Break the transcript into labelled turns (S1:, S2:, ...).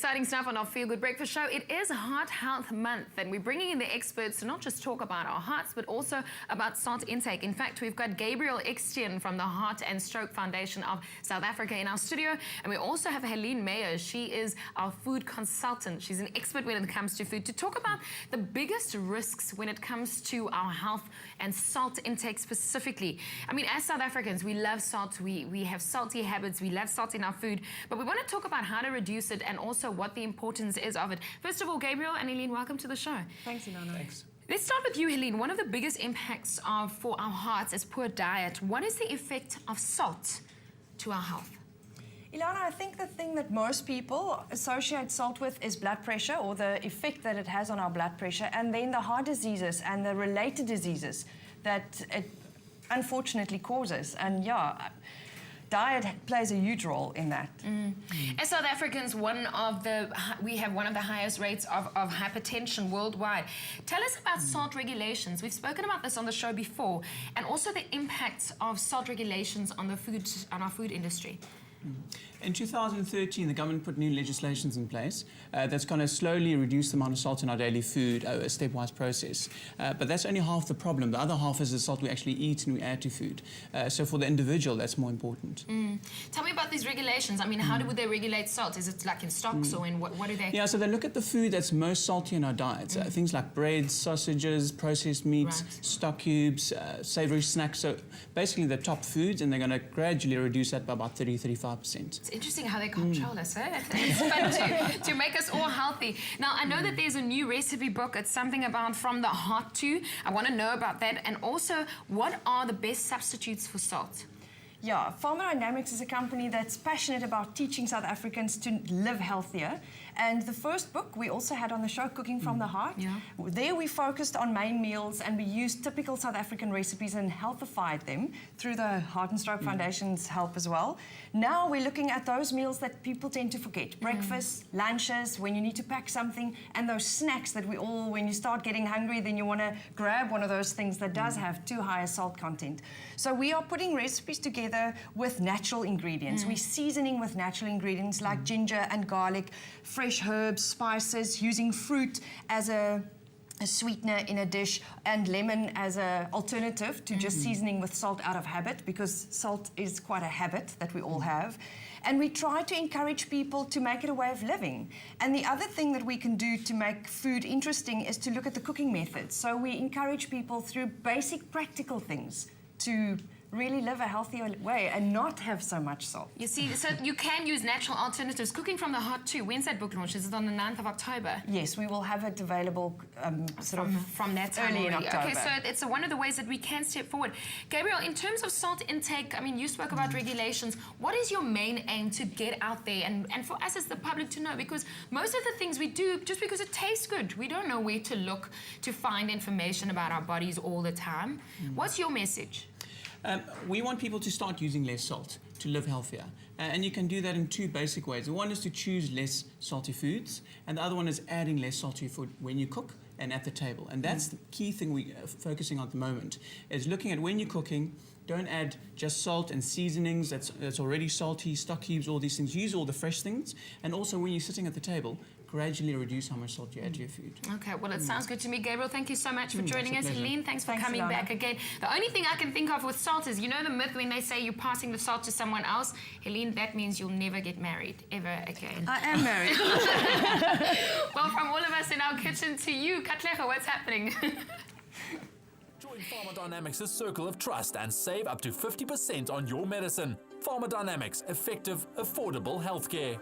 S1: exciting stuff on our Feel Good Breakfast Show. It is Heart Health Month, and we're bringing in the experts to not just talk about our hearts, but also about salt intake. In fact, we've got Gabriel Ixtian from the Heart and Stroke Foundation of South Africa in our studio, and we also have Helene Meyer. She is our food consultant. She's an expert when it comes to food, to talk about the biggest risks when it comes to our health and salt intake specifically. I mean, as South Africans, we love salt. We have salty habits. We love salt in our food, but we want to talk about how to reduce it and also what the importance is of it. First of all, Gabriel and Helene, welcome to the show.
S2: Thanks, Ilana.
S3: Thanks.
S1: Let's start with you, Helene. One of the biggest impacts for our hearts is poor diet. What is the effect of salt to our health?
S2: Ilana, I think the thing that most people associate salt with is blood pressure, or the effect that it has on our blood pressure, and then the heart diseases and the related diseases that it unfortunately causes. And yeah, diet plays a huge role in that.
S1: As South Africans, we have one of the highest rates of hypertension worldwide. Tell us about salt regulations. We've spoken about this on the show before, and also the impacts of salt regulations on our food industry.
S3: In 2013, the government put new legislations in place that's going to slowly reduce the amount of salt in our daily food, a stepwise process. But that's only half the problem. The other half is the salt we actually eat and we add to food. So for the individual, that's more important.
S1: Tell me about these regulations. I mean, how do they regulate salt? Is it like in stocks or in what do they?
S3: Yeah, so they look at the food that's most salty in our diets. Things like breads, sausages, processed meats, stock cubes, savory snacks. So basically the top foods, and they're going to gradually reduce that by about 30-35%.
S1: It's interesting how they control us, eh? It's fun to make us all healthy. Now, I know that there's a new recipe book. It's something about from the heart to. I want to know about that. And also, what are the best substitutes for salt?
S2: Yeah, Pharma is a company that's passionate about teaching South Africans to live healthier. And the first book we also had on the show, Cooking from the Heart.
S1: Yeah.
S2: There we focused on main meals, and we used typical South African recipes and healthified them through the Heart and Stroke Foundation's help as well. Now we're looking at those meals that people tend to forget. Breakfast, lunches, when you need to pack something, and those snacks that we all, when you start getting hungry, then you want to grab one of those things that does have too high a salt content. So we are putting recipes together with natural ingredients. We're seasoning with natural ingredients like ginger and garlic, fresh herbs, spices, using fruit as a sweetener in a dish, and lemon as an alternative to just seasoning with salt out of habit, because salt is quite a habit that we all have. And we try to encourage people to make it a way of living. And the other thing that we can do to make food interesting is to look at the cooking methods. So we encourage people through basic practical things to really live a healthier way and not have so much salt.
S1: You see, so you can use natural alternatives. Cooking from the Heart too. When's that book launch? Is it on the 9th of October?
S2: Yes, we will have it available
S1: from that time
S2: early
S1: already.
S2: in October.
S1: Okay, so it's one of the ways that we can step forward. Gabriel, in terms of salt intake, I mean, you spoke about regulations. What is your main aim to get out there and for us as the public to know? Because most of the things we do, just because it tastes good, we don't know where to look to find information about our bodies all the time. What's your message?
S3: We want people to start using less salt to live healthier. And you can do that in two basic ways. One is to choose less salty foods, and the other one is adding less salty food when you cook and at the table. And that's the key thing we are focusing on at the moment, is looking at when you're cooking, don't add just salt and seasonings that's already salty, stock cubes, all these things. Use all the fresh things. And also when you're sitting at the table, gradually reduce how much salt you add to your food.
S1: Okay, well, it sounds good to me. Gabriel, thank you so much for joining us. Helene, thanks for coming
S2: Ilana.
S1: back again. The only thing I can think of with salt is, you know the myth when they say you're passing the salt to someone else? Helene, that means you'll never get married, ever again.
S2: I am married.
S1: Well, from all of us in our kitchen to you, Katlego, what's happening?
S4: Join Pharma Circle of Trust and save up to 50% on your medicine. Pharma effective, affordable healthcare.